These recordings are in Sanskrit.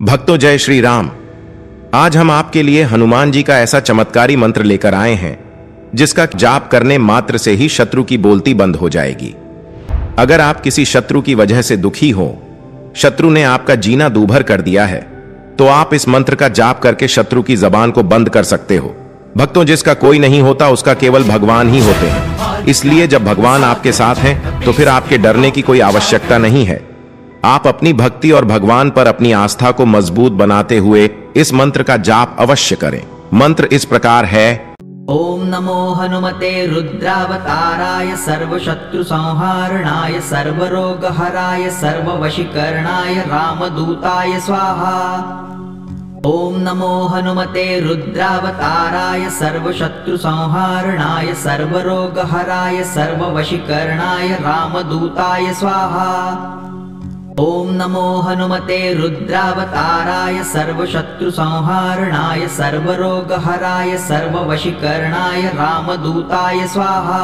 भक्तों जय श्री राम। आज हम आपके लिए हनुमान जी का ऐसा चमत्कारी मंत्र लेकर आए हैं जिसका जाप करने मात्र से ही शत्रु की बोलती बंद हो जाएगी। अगर आप किसी शत्रु की वजह से दुखी हो, शत्रु ने आपका जीना दूभर कर दिया है, तो आप इस मंत्र का जाप करके शत्रु की जबान को बंद कर सकते हो। भक्तों, जिसका कोई नहीं होता उसका केवल भगवान ही होते हैं। इसलिए जब भगवान आपके साथ हैं तो फिर आपके डरने की कोई आवश्यकता नहीं है। आप अपनी भक्ति और भगवान पर अपनी आस्था को मजबूत बनाते हुए इस मंत्र का जाप अवश्य करें। मंत्र इस प्रकार है। ओम नमो हनुमते रुद्रावताराय सर्वशत्रु संहारणाय सर्वरोगहराय सर्ववशीकरणाय रामदूताय स्वाहा। ओम नमो हनुमते रुद्रावताराय सर्वशत्रु संहारणाय सर्वरोगहराय सर्ववशीकरणाय रामदूताय स्वाहा। ओम नमो हनुमते रुद्रावताराय सर्वशत्रु संहारणाय सर्वरोगहराय सर्ववशीकरणाय रामदूताय स्वाहा।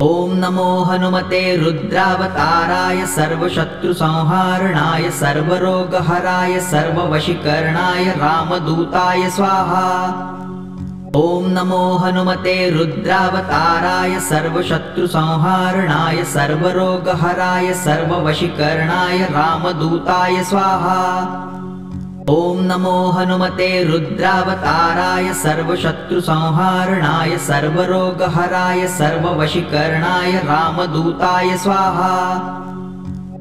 ओम नमो हनुमते रुद्रावताराय सर्वशत्रु संहारणाय सर्वरोगहराय सर्ववशीकरणाय रामदूताय स्वाहा। ओम नमो हनुमते रुद्रावताराय सर्वशत्रु संहारणाय सर्वरोगहराय सर्ववशीकरणाय रामदूताय स्वाहा। ओम नमो हनुमते रुद्रावताराय सर्वशत्रु संहारणाय सर्वरोगहराय सर्ववशीकरणाय रामदूताय स्वाहा।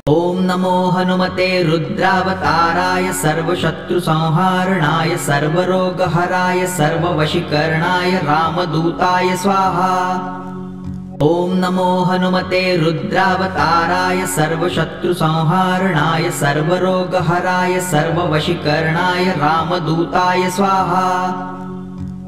ओम नमो हनुमते रुद्रावताराय सर्वशत्रु संहारणाय सर्वरोगहराय सर्ववशीकरणाय रामदूताय स्वाहा। ओम नमो हनुमते रुद्रावताराय सर्वशत्रु संहारणाय सर्वरोगहराय सर्ववशीकरणाय रामदूताय स्वाहा।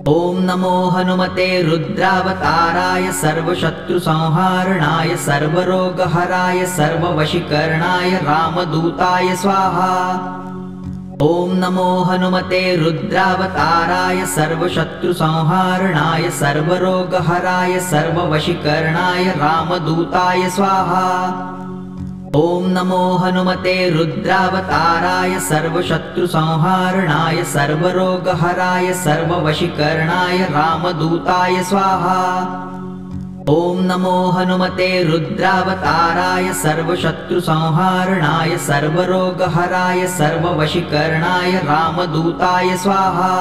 ओम नमो हनुमते रुद्रावताराय सर्वशत्रु संहारणाय सर्वरोगहराय सर्ववशीकरणाय रामदूताय स्वाहा। ओम नमो हनुमते रुद्रावताराय सर्वशत्रु संहारणाय सर्वरोगहराय सर्ववशीकरणाय रामदूताय स्वाहा। ओम नमो हनुमते रुद्रावताराय सर्वशत्रु संहारणाय सर्वरोगहराय सर्ववशीकरणाय रामदूताय स्वाहा। ओम नमो हनुमते रुद्रावताराय सर्वशत्रु संहारणाय सर्वरोगहराय सर्ववशीकरणाय रामदूताय स्वाहा।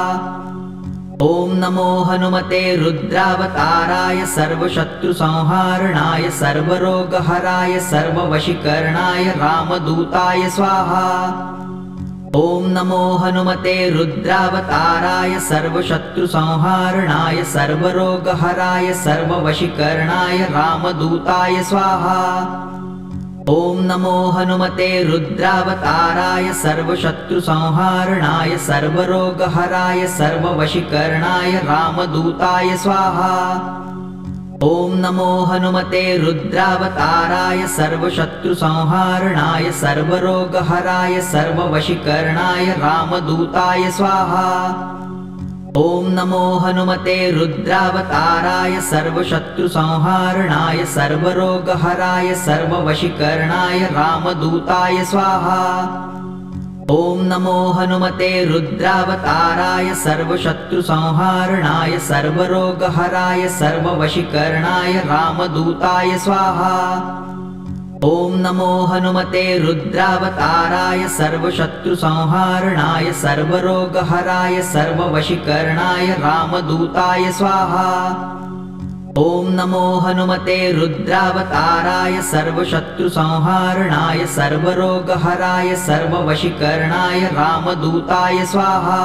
ओम नमो हनुमते रुद्रावताराय सर्वशत्रु संहारणाय सर्वरोगहराय सर्ववशीकरणाय रामदूताय स्वाहा। ओम नमो हनुमते रुद्रावताराय सर्वशत्रु संहारणाय सर्वरोगहराय सर्ववशीकरणाय रामदूताय स्वाहा। ओम नमो हनुमते रुद्रावताराय सर्वशत्रु संहारणाय सर्वरोगहराय सर्ववशीकरणाय रामदूताय स्वाहा। ओम नमो हनुमते रुद्रावताराय सर्वशत्रु संहारणाय सर्वरोगहराय सर्ववशीकरणाय रामदूताय स्वाहा। ओम नमो हनुमते रुद्रावताराय सर्वशत्रु संहारणाय सर्वरोगहराय सर्ववशीकरणाय रामदूताय स्वाहा। ओम नमो हनुमते रुद्रावताराय सर्वशत्रु संहारणाय सर्वरोगहराय सर्ववशीकरणाय रामदूताय स्वाहा। ओम नमो हनुमते रुद्रावताराय सर्वशत्रु संहारणाय सर्वरोगहराय सर्ववशीकरणाय रामदूताय स्वाहा। ओम नमो हनुमते रुद्रावताराय सर्वशत्रु संहारणाय सर्वरोगहराय सर्ववशीकरणाय रामदूताय स्वाहा।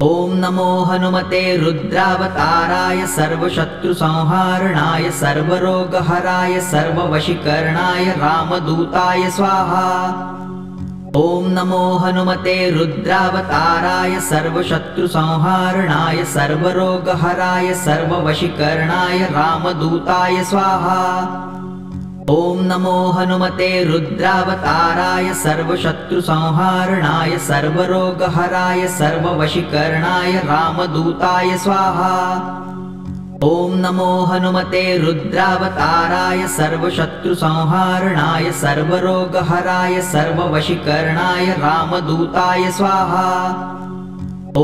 ओम नमो हनुमते रुद्रावताराय सर्वशत्रु संहारणाय सर्वरोगहराय सर्ववशीकरणाय रामदूताय स्वाहा। ओम नमो हनुमते रुद्रावताराय सर्वशत्रु संहारणाय सर्वरोगहराय सर्ववशीकरणाय रामदूताय स्वाहा। ओम नमो हनुमते रुद्रावताराय सर्वशत्रु संहारणाय सर्वरोगहराय सर्ववशीकरणाय रामदूताय स्वाहा। ॐ नमो हनुमते रुद्रावताराय सर्वशत्रुसंहारणाय सर्वरोगहराय सर्ववशीकरणाय रामदूताय स्वाहा।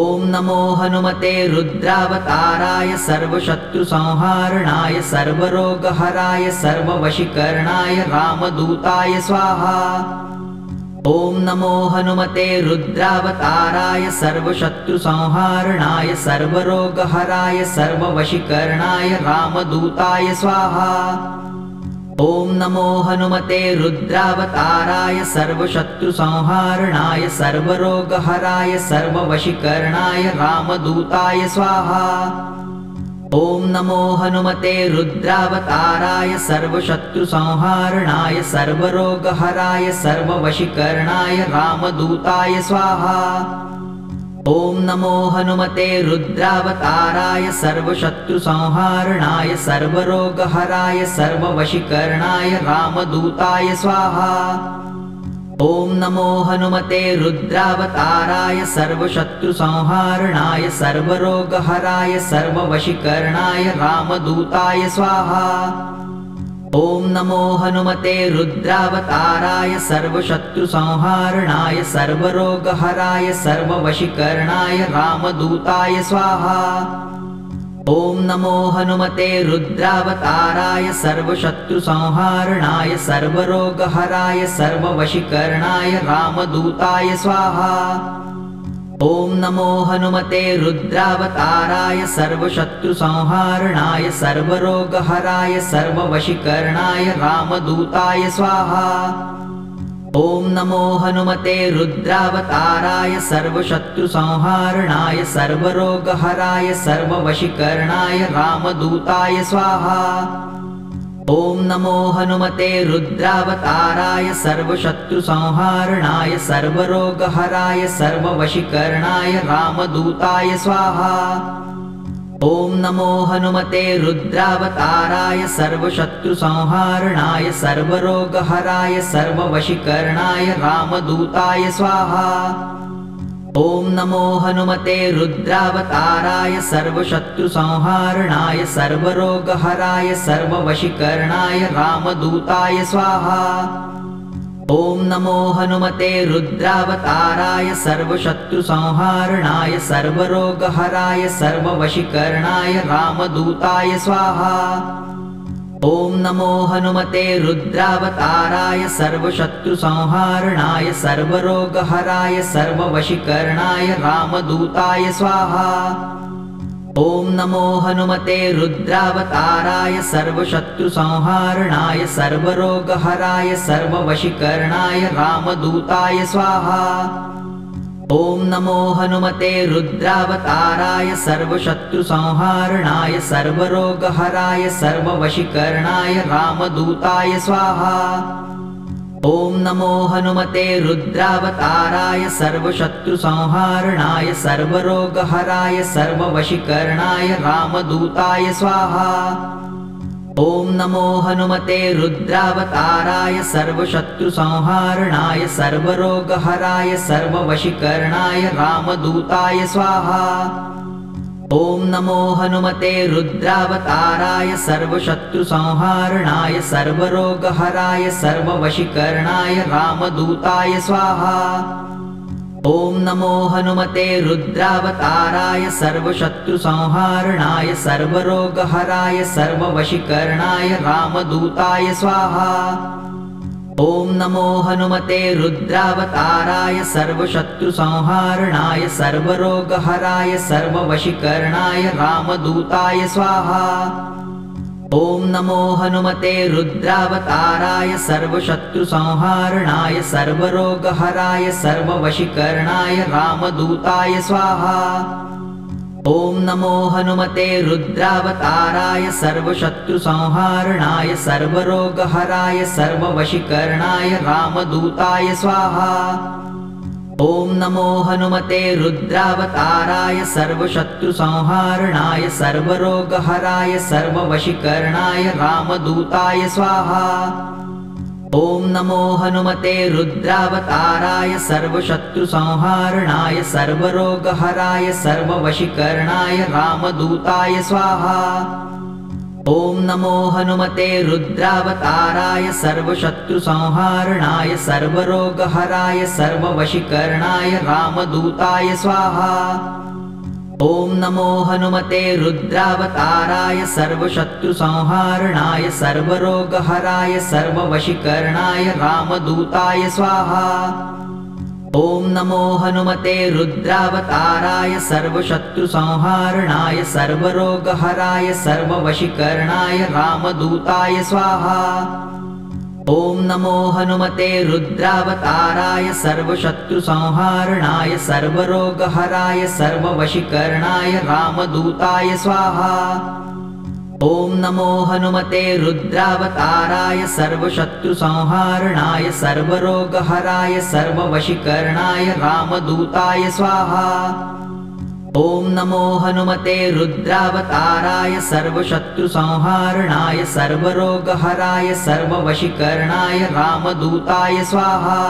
ॐ नमो हनुमते रुद्रावताराय सर्वशत्रुसंहारणाय सर्वरोगहराय सर्ववशीकरणाय रामदूताय स्वाहा। ॐ नमो हनुमते रुद्रावताराय सर्वशत्रुसंहारणाय सर्वरोगहराय सर्ववशीकरणाय रामदूताय स्वाहा। ॐ नमो हनुमते रुद्रावताराय सर्वशत्रुसंहारणाय सर्वरोगहराय सर्ववशीकरणाय रामदूताय स्वाहा। ॐ नमो हनुमते रुद्रावताराय सर्वशत्रुसंहारणाय सर्वरोगहराय सर्ववशीकरणाय रामदूताय स्वाहा। ॐ नमो हनुमते रुद्रावताराय सर्वशत्रुसंहारणाय सर्वरोगहराय सर्ववशीकरणाय रामदूताय स्वाहा। ॐ नमो हनुमते रुद्रावताराय सर्वशत्रुसंहारणाय सर्वरोगहराय सर्ववशीकरणाय रामदूताय स्वाहा। ॐ नमो हनुमते रुद्रावताराय सर्वशत्रुसंहारणाय सर्वरोगहराय सर्ववशीकरणाय रामदूताय स्वाहा। ॐ नमो हनुमते रुद्रावताराय सर्वशत्रुसंहारणाय सर्वरोगहराय सर्ववशीकरणाय रामदूताय स्वाहा। ॐ नमो हनुमते रुद्रावताराय सर्वशत्रुसंहारणाय सर्वरोगहराय सर्ववशीकरणाय रामदूताय स्वाहा। ॐ नमो हनुमते रुद्रावताराय सर्वशत्रुसंहारणाय सर्वरोगहराय सर्ववशीकरणाय रामदूताय स्वाहा। ॐ नमो हनुमते रुद्रावताराय सर्वशत्रुसंहारणाय सर्वरोगहराय सर्ववशीकरणाय रामदूताय स्वाहा। ॐ नमो हनुमते रुद्रावताराय सर्वशत्रुसंहारणाय सर्वरोगहराय सर्ववशीकरणाय रामदूताय स्वाहा। ॐ नमो हनुमते रुद्रावताराय सर्वशत्रुसंहारणाय सर्वरोगहराय सर्ववशीकरणाय रामदूताय स्वाहा। ॐ नमो हनुमते रुद्रावताराय सर्वशत्रुसंहारणाय सर्वरोगहराय सर्ववशीकरणाय रामदूताय स्वाहा। ॐ नमो हनुमते रुद्रावताराय सर्वशत्रुसंहारणाय सर्वरोगहराय सर्ववशीकरणाय रामदूताय स्वाहा। ॐ नमो हनुमते रुद्रावताराय सर्वशत्रुसंहारणाय सर्वरोगहराय सर्ववशीकरणाय रामदूताय स्वाहा। ॐ नमो हनुमते रुद्रावताराय सर्वशत्रुसंहारणाय सर्वरोगहराय सर्ववशीकरणाय रामदूताय स्वाहा। ॐ नमो हनुमते रुद्रावताराय सर्वशत्रुसंहारणाय सर्वरोगहराय सर्ववशीकरणाय रामदूताय स्वाहा। ॐ नमो हनुमते रुद्रावताराय सर्वशत्रुसंहारणाय सर्वरोगहराय सर्ववशीकरणाय रामदूताय स्वाहा। ॐ नमो हनुमते रुद्रावताराय सर्वशत्रुसंहारणाय सर्वरोगहराय सर्ववशीकरणाय रामदूताय स्वाहा। ॐ नमो हनुमते रुद्रावताराय सर्वशत्रुसंहारणाय सर्वरोगहराय सर्ववशीकरणाय रामदूताय स्वाहा। ॐ नमो हनुमते रुद्रावताराय सर्वशत्रुसंहारणाय सर्वरोगहराय सर्ववशीकरणाय रामदूताय स्वाहा। ॐ नमो हनुमते रुद्रावताराय सर्वशत्रुसंहारणाय सर्वरोगहराय सर्ववशीकरणाय रामदूताय स्वाहा। ॐ नमो हनुमते रुद्रावताराय सर्वशत्रुसंहारणाय सर्वरोगहराय सर्ववशीकरणाय रामदूताय स्वाहा। ॐ नमो हनुमते रुद्रावताराय सर्वशत्रुसंहारणाय सर्वरोगहराय सर्ववशीकरणाय रामदूताय स्वाहा। ॐ नमो हनुमते रुद्रावताराय सर्वशत्रुसंहारणाय सर्वरोगहराय सर्ववशीकरणाय रामदूताय स्वाहा। ॐ नमो हनुमते रुद्रावताराय सर्वशत्रुसंहारणाय सर्वरोगहराय सर्ववशीकरणाय रामदूताय स्वाहा। ॐ नमो हनुमते रुद्रावताराय सर्वशत्रुसंहारणाय सर्वरोगहराय सर्ववशीकरणाय रामदूताय स्वाहा। ॐ नमो हनुमते रुद्रावताराय सर्वशत्रुसंहारणाय सर्वरोगहराय सर्ववशीकरणाय रामदूताय स्वाहा। ॐ नमो हनुमते रुद्रावताराय सर्वशत्रुसंहारणाय सर्वरोगहराय सर्ववशीकरणाय रामदूताय स्वाहा। ॐ नमो हनुमते रुद्रावताराय सर्वशत्रुसंहारणाय सर्वरोगहराय सर्ववशीकरणाय रामदूताय स्वाहा। ॐ नमो हनुमते रुद्रावताराय सर्वशत्रुसंहारणाय सर्वरोगहराय सर्ववशीकरणाय रामदूताय स्वाहा।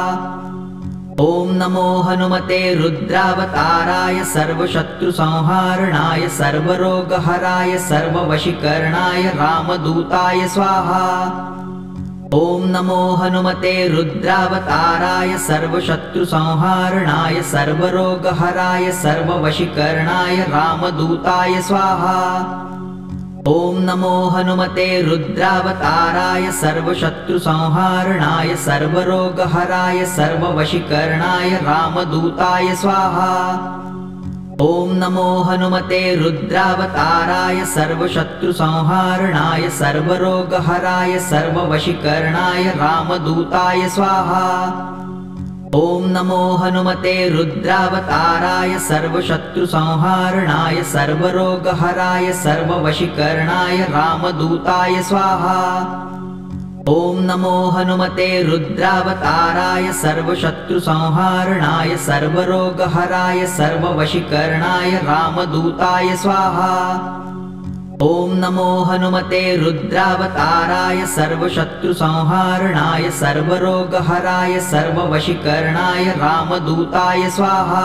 ॐ नमो हनुमते रुद्रावताराय सर्वशत्रुसंहारणाय सर्वरोगहराय सर्ववशीकरणाय रामदूताय स्वाहा। ॐ नमो हनुमते रुद्रावताराय सर्वशत्रुसंहारणाय सर्वरोगहराय सर्ववशीकरणाय रामदूताय स्वाहा। ॐ नमो हनुमते रुद्रावताराय सर्वशत्रुसंहारणाय सर्वरोगहराय सर्ववशीकरणाय रामदूताय स्वाहा। ॐ नमो हनुमते रुद्रावताराय सर्वशत्रुसंहारणाय सर्वरोगहराय सर्ववशीकरणाय रामदूताय स्वाहा। ॐ नमो हनुमते रुद्रावताराय सर्वशत्रुसंहारणाय सर्वरोगहराय सर्ववशीकरणाय रामदूताय स्वाहा। ॐ नमो हनुमते रुद्रावताराय सर्वशत्रुसंहारणाय सर्वरोगहराय सर्ववशीकरणाय रामदूताय स्वाहा। ॐ नमो हनुमते रुद्रावताराय सर्वशत्रुसंहारणाय सर्वरोगहराय सर्ववशीकरणाय रामदूताय स्वाहा।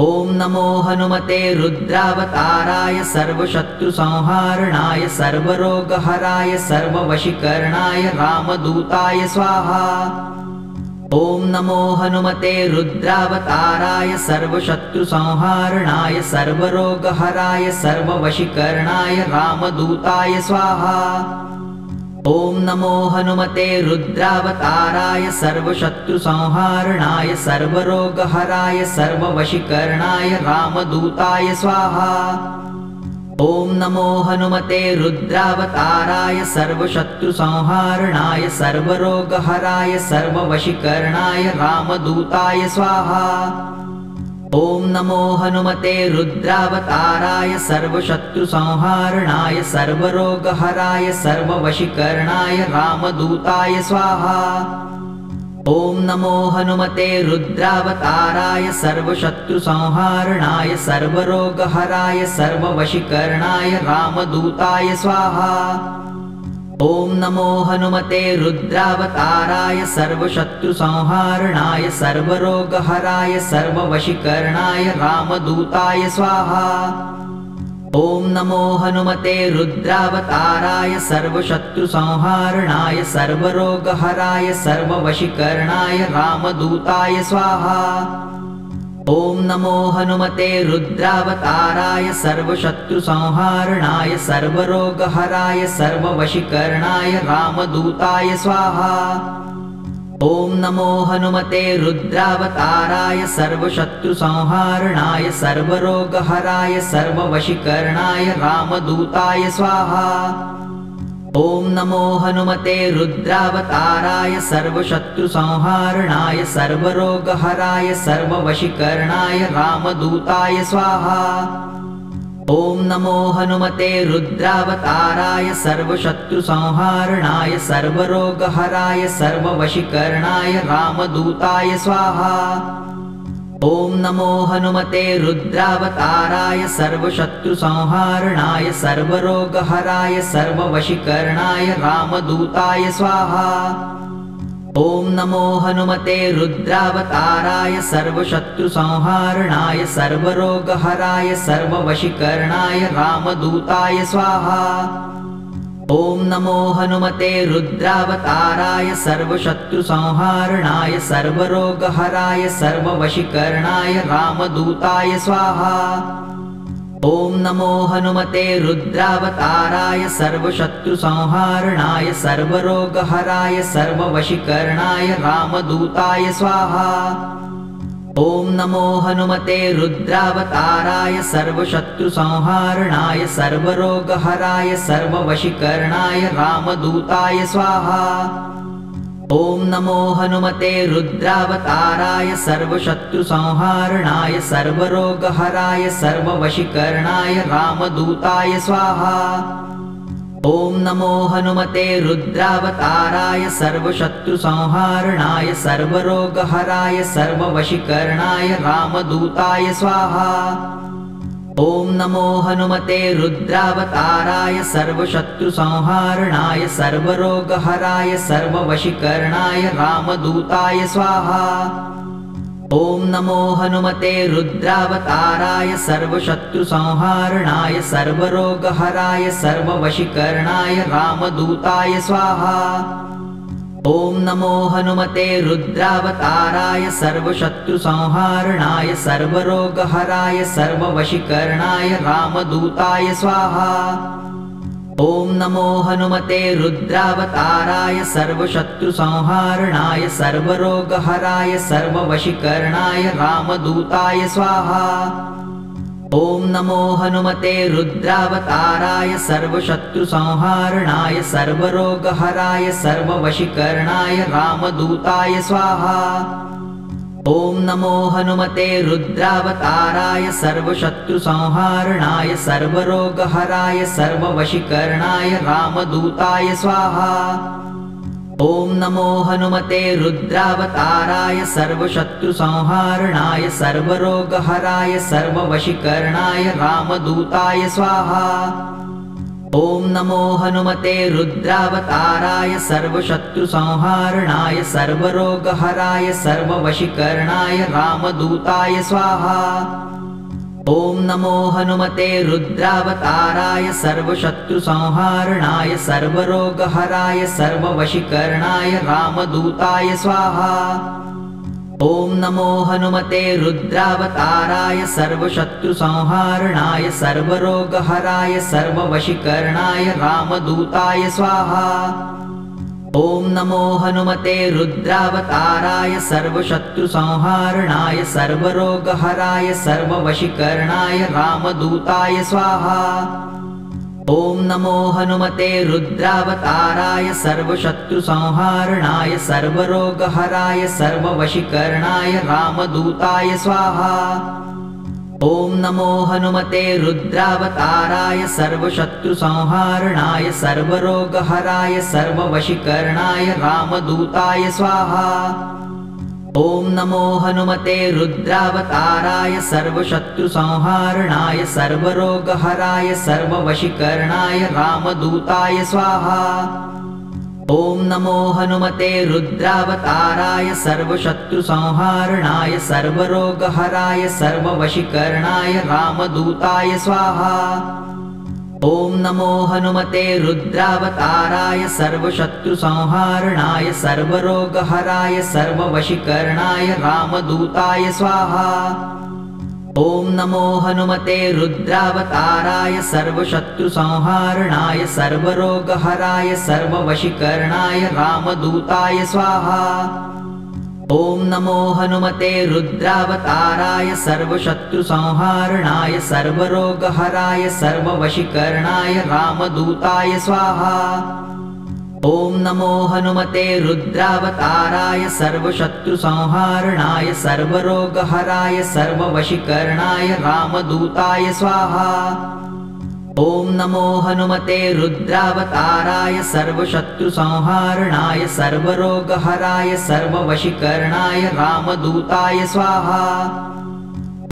ॐ नमो हनुमते रुद्रावताराय सर्वशत्रुसंहारणाय सर्वरोगहराय सर्ववशीकरणाय रामदूताय स्वाहा। ॐ नमो हनुमते रुद्रावताराय सर्वशत्रुसंहारणाय सर्वरोगहराय सर्ववशीकरणाय रामदूताय स्वाहा। ॐ नमो हनुमते रुद्रावताराय सर्वशत्रुसंहारणाय सर्वरोगहराय सर्ववशीकरणाय रामदूताय स्वाहा। ॐ नमो हनुमते रुद्रावताराय सर्वशत्रुसंहारणाय सर्वरोगहराय सर्ववशीकरणाय रामदूताय स्वाहा। ॐ नमो हनुमते रुद्रावताराय सर्वशत्रुसंहारणाय सर्वरोगहराय सर्ववशीकरणाय रामदूताय स्वाहा। ॐ नमो हनुमते रुद्रावताराय सर्वशत्रुसंहारणाय सर्वरोगहराय सर्ववशीकरणाय रामदूताय स्वाहा। ॐ नमो हनुमते रुद्रावताराय सर्वशत्रुसंहारणाय सर्वरोगहराय सर्ववशीकरणाय रामदूताय स्वाहा। ॐ नमो हनुमते रुद्रावताराय सर्वशत्रुसंहारणाय सर्वरोगहराय सर्ववशीकरणाय रामदूताय स्वाहा। ॐ नमो हनुमते रुद्रावताराय सर्वशत्रुसंहारणाय सर्वरोगहराय सर्ववशीकरणाय रामदूताय स्वाहा। ॐ नमो हनुमते रुद्रावताराय सर्वशत्रुसंहारणाय सर्वरोगहराय सर्ववशीकरणाय रामदूताय स्वाहा। ॐ नमो हनुमते रुद्रावताराय सर्वशत्रुसंहारणाय सर्वरोगहराय सर्ववशीकरणाय रामदूताय स्वाहा। ॐ नमो हनुमते रुद्रावताराय सर्वशत्रुसंहारणाय सर्वरोगहराय सर्ववशीकरणाय रामदूताय स्वाहा। ॐ नमो हनुमते रुद्रावताराय सर्वशत्रुसंहारणाय सर्वरोगहराय सर्ववशीकरणाय रामदूताय स्वाहा। ॐ नमो हनुमते रुद्रावताराय सर्वशत्रुसंहारणाय सर्वरोगहराय सर्ववशीकरणाय रामदूताय स्वाहा। ॐ नमो हनुमते रुद्रावताराय सर्वशत्रुसंहारणाय सर्वरोगहराय सर्ववशीकरणाय रामदूताय स्वाहा। ॐ नमो हनुमते रुद्रावताराय सर्वशत्रुसंहारणाय सर्वरोगहराय सर्ववशीकरणाय रामदूताय स्वाहा। ॐ नमो हनुमते रुद्रावताराय सर्वशत्रुसंहारणाय सर्वरोगहराय सर्ववशीकरणाय रामदूताय स्वाहा। ॐ नमो हनुमते रुद्रावताराय सर्वशत्रुसंहारणाय सर्वरोगहराय सर्ववशीकरणाय रामदूताय स्वाहा। ॐ नमो हनुमते रुद्रावताराय सर्वशत्रुसंहारणाय सर्वरोगहराय सर्ववशीकरणाय रामदूताय स्वाहा। ॐ नमो हनुमते रुद्रावताराय सर्वशत्रुसंहारणाय सर्वरोगहराय सर्ववशीकरणाय रामदूताय स्वाहा। ॐ नमो हनुमते रुद्रावताराय सर्वशत्रुसंहारणाय सर्वरोगहराय सर्ववशीकरणाय रामदूताय स्वाहा। ॐ नमो हनुमते रुद्रावताराय सर्वशत्रुसंहारणाय सर्वरोगहराय सर्ववशीकरणाय रामदूताय स्वाहा। ॐ नमो हनुमते रुद्रावताराय सर्वशत्रुसंहारणाय सर्वरोगहराय सर्ववशीकरणाय रामदूताय स्वाहा। ॐ नमो हनुमते रुद्रावताराय सर्वशत्रुसंहारणाय सर्वरोगहराय सर्ववशीकरणाय रामदूताय स्वाहा। ॐ नमो हनुमते रुद्रावताराय सर्वशत्रुसंहारणाय सर्वरोगहराय सर्ववशीकरणाय रामदूताय स्वाहा। ॐ नमो हनुमते रुद्रावताराय सर्वशत्रुसंहारणाय सर्वरोगहराय सर्ववशीकरणाय रामदूताय स्वाहा। ॐ नमो हनुमते रुद्रावताराय सर्वशत्रुसंहारणाय सर्वरोगहराय सर्ववशीकरणाय रामदूताय स्वाहा। ॐ नमो हनुमते रुद्रावताराय सर्वशत्रुसंहारणाय सर्वरोगहराय सर्ववशीकरणाय रामदूताय स्वाहा। ॐ नमो हनुमते रुद्रावताराय सर्वशत्रुसंहारणाय सर्वरोगहराय सर्ववशीकरणाय रामदूताय स्वाहा। ॐ नमो हनुमते रुद्रावताराय सर्वशत्रुसंहारणाय सर्वरोगहराय सर्ववशीकरणाय रामदूताय स्वाहा। ॐ नमो हनुमते रुद्रावताराय सर्वशत्रुसंहारणाय सर्वरोगहराय सर्ववशीकरणाय रामदूताय स्वाहा। ॐ नमो हनुमते रुद्रावताराय सर्वशत्रुसंहारणाय सर्वरोगहराय सर्ववशीकरणाय रामदूताय स्वाहा। ॐ नमो हनुमते रुद्रावताराय सर्वशत्रुसंहारणाय सर्वरोगहराय सर्ववशीकरणाय रामदूताय स्वाहा। ॐ नमो हनुमते रुद्रावताराय सर्वशत्रुसंहारणाय सर्वरोगहराय सर्ववशीकरणाय रामदूताय स्वाहा। ॐ नमो हनुमते रुद्रावताराय सर्वशत्रुसंहारणाय सर्वरोगहराय सर्ववशीकरणाय रामदूताय स्वाहा। ॐ नमो हनुमते रुद्रावताराय सर्वशत्रुसंहारणाय सर्वरोगहराय सर्ववशीकरणाय रामदूताय स्वाहा। ॐ नमो हनुमते रुद्रावताराय सर्वशत्रुसंहारणाय सर्वरोगहराय सर्ववशीकरणाय रामदूताय स्वाहा। ॐ नमो हनुमते रुद्रावताराय सर्वशत्रुसंहारणाय सर्वरोगहराय सर्ववशीकरणाय रामदूताय स्वाहा। ॐ नमो हनुमते रुद्रावताराय सर्वशत्रुसंहारणाय सर्वरोगहराय सर्ववशीकरणाय रामदूताय स्वाहा।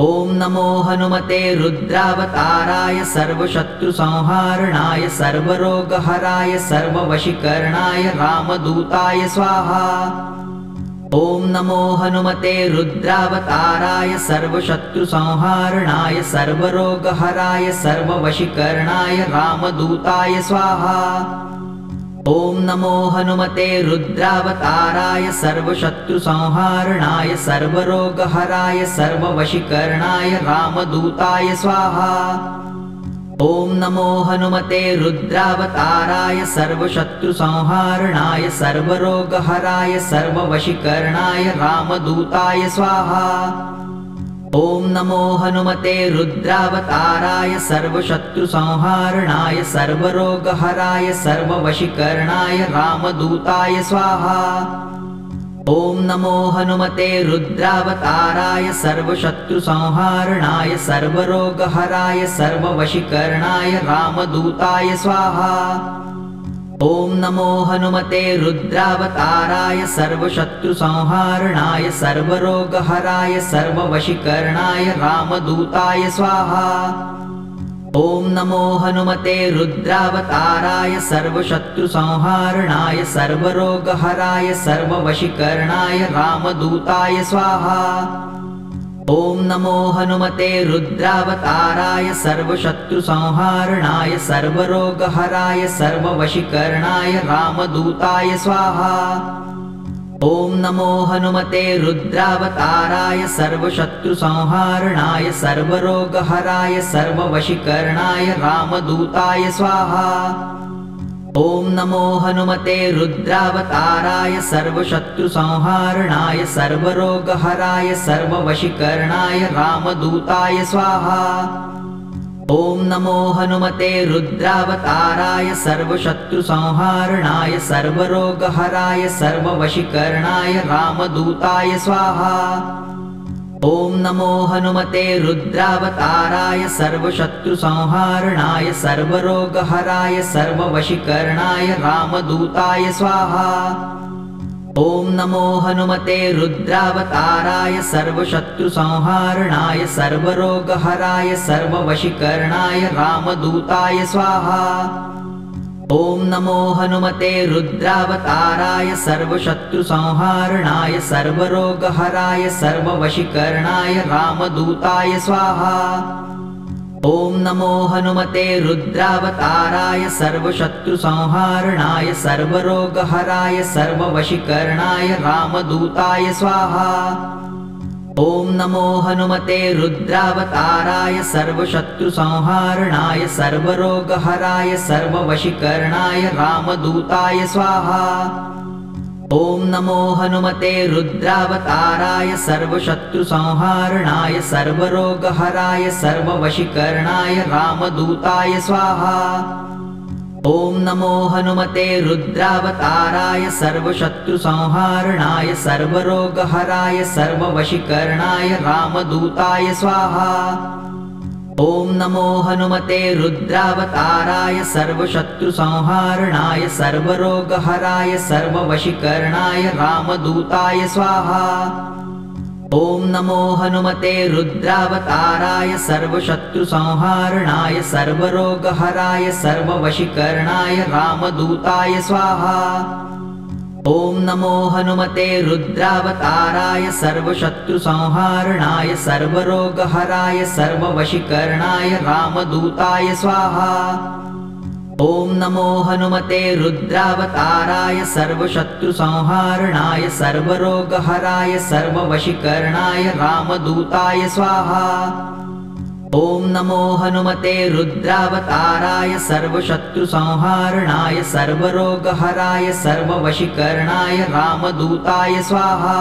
ॐ नमो हनुमते रुद्रावताराय सर्वशत्रुसंहारणाय सर्वरोगहराय सर्ववशीकरणाय रामदूताय स्वाहा। ॐ नमो हनुमते रुद्रावताराय सर्वशत्रुसंहारणाय सर्वरोगहराय सर्ववशीकरणाय रामदूताय स्वाहा। ॐ नमो हनुमते रुद्रावताराय सर्वशत्रुसंहारणाय सर्वरोगहराय सर्ववशीकरणाय रामदूताय स्वाहा। ॐ नमो हनुमते रुद्रावताराय सर्वशत्रुसंहारणाय सर्वरोगहराय सर्ववशीकरणाय रामदूताय स्वाहा। ॐ नमो हनुमते रुद्रावताराय सर्वशत्रुसंहारणाय सर्वरोगहराय सर्ववशीकरणाय रामदूताय स्वाहा। ॐ नमो हनुमते रुद्रावताराय सर्वशत्रुसंहारणाय सर्वरोगहराय सर्ववशीकरणाय रामदूताय स्वाहा। ॐ नमो हनुमते रुद्रावताराय सर्वशत्रुसंहारणाय सर्वरोगहराय सर्ववशीकरणाय रामदूताय स्वाहा। ॐ नमो हनुमते रुद्रावताराय सर्वशत्रुसंहारणाय सर्वरोगहराय सर्ववशीकरणाय रामदूताय स्वाहा। ॐ नमो हनुमते रुद्रावताराय सर्वशत्रुसंहारणाय सर्वरोगहराय सर्ववशीकरणाय रामदूताय स्वाहा। ॐ नमो हनुमते रुद्रावताराय सर्वशत्रुसंहारणाय सर्वरोगहराय सर्ववशीकरणाय रामदूताय स्वाहा। ॐ नमो हनुमते रुद्रावताराय सर्वशत्रुसंहारणाय सर्वरोगहराय सर्ववशीकरणाय रामदूताय स्वाहा। ॐ नमो हनुमते रुद्रावताराय सर्वशत्रुसंहारणाय सर्वरोगहराय सर्ववशीकरणाय रामदूताय स्वाहा। ॐ नमो हनुमते रुद्रावताराय सर्वशत्रुसंहारणाय सर्वरोगहराय सर्ववशीकरणाय रामदूताय स्वाहा। ॐ नमो हनुमते रुद्रावताराय सर्वशत्रुसंहारणाय सर्वरोगहराय सर्ववशीकरणाय रामदूताय स्वाहा। ॐ नमो हनुमते रुद्रावताराय सर्वशत्रुसंहारणाय सर्वरोगहराय सर्ववशीकरणाय रामदूताय स्वाहा। ॐ नमो हनुमते रुद्रावताराय सर्वशत्रुसंहारणाय सर्वरोगहराय सर्ववशीकरणाय रामदूताय स्वाहा। ॐ नमो हनुमते रुद्रावताराय सर्वशत्रुसंहारणाय सर्वरोगहराय सर्ववशीकरणाय रामदूताय स्वाहा। ॐ नमो हनुमते रुद्रावताराय सर्वशत्रुसंहारणाय सर्वरोगहराय सर्ववशीकरणाय रामदूताय स्वाहा। ॐ नमो हनुमते रुद्रावताराय सर्वशत्रुसंहारणाय सर्वरोगहराय सर्ववशीकरणाय रामदूताय स्वाहा। ॐ नमो हनुमते रुद्रावताराय सर्वशत्रुसंहारणाय सर्वरोगहराय सर्ववशीकरणाय रामदूताय स्वाहा। ॐ नमो हनुमते रुद्रावताराय सर्वशत्रुसंहारणाय सर्वरोगहराय सर्ववशीकरणाय रामदूताय स्वाहा। ॐ नमो हनुमते रुद्रावताराय सर्वशत्रुसंहारणाय सर्वरोगहराय सर्ववशीकरणाय रामदूताय स्वाहा। ॐ नमो हनुमते रुद्रावताराय सर्वशत्रुसंहारणाय सर्वरोगहराय सर्ववशीकरणाय रामदूताय स्वाहा। ॐ नमो हनुमते रुद्रावताराय सर्वशत्रुसंहारणाय सर्वरोगहराय सर्ववशीकरणाय रामदूताय स्वाहा।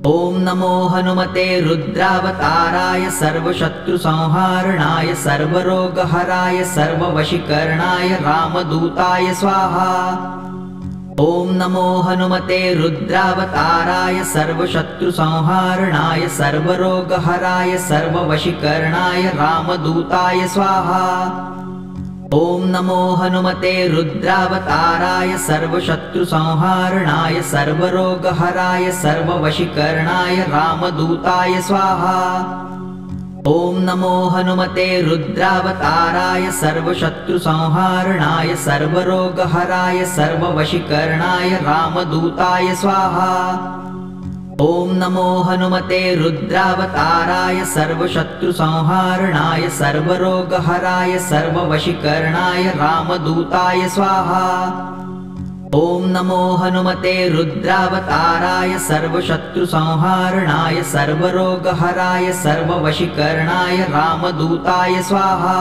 ॐ नमो हनुमते रुद्रावताराय सर्वशत्रुसंहारणाय सर्वरोगहराय सर्ववशीकरणाय रामदूताय स्वाहा। ॐ नमो हनुमते रुद्रावताराय सर्वशत्रुसंहारणाय सर्वरोगहराय सर्ववशीकरणाय रामदूताय स्वाहा। ॐ नमो हनुमते रुद्रावताराय सर्वशत्रुसंहारणाय सर्वरोगहराय सर्ववशीकरणाय रामदूताय स्वाहा। ॐ नमो हनुमते रुद्रावताराय सर्वशत्रुसंहारणाय सर्वरोगहराय सर्ववशीकरणाय रामदूताय स्वाहा। ॐ नमो हनुमते रुद्रावताराय सर्वशत्रुसंहारणाय सर्वरोगहराय सर्ववशीकरणाय रामदूताय स्वाहा। ॐ नमो हनुमते रुद्रावताराय सर्वशत्रुसंहारणाय सर्वरोगहराय सर्ववशीकरणाय रामदूताय स्वाहा।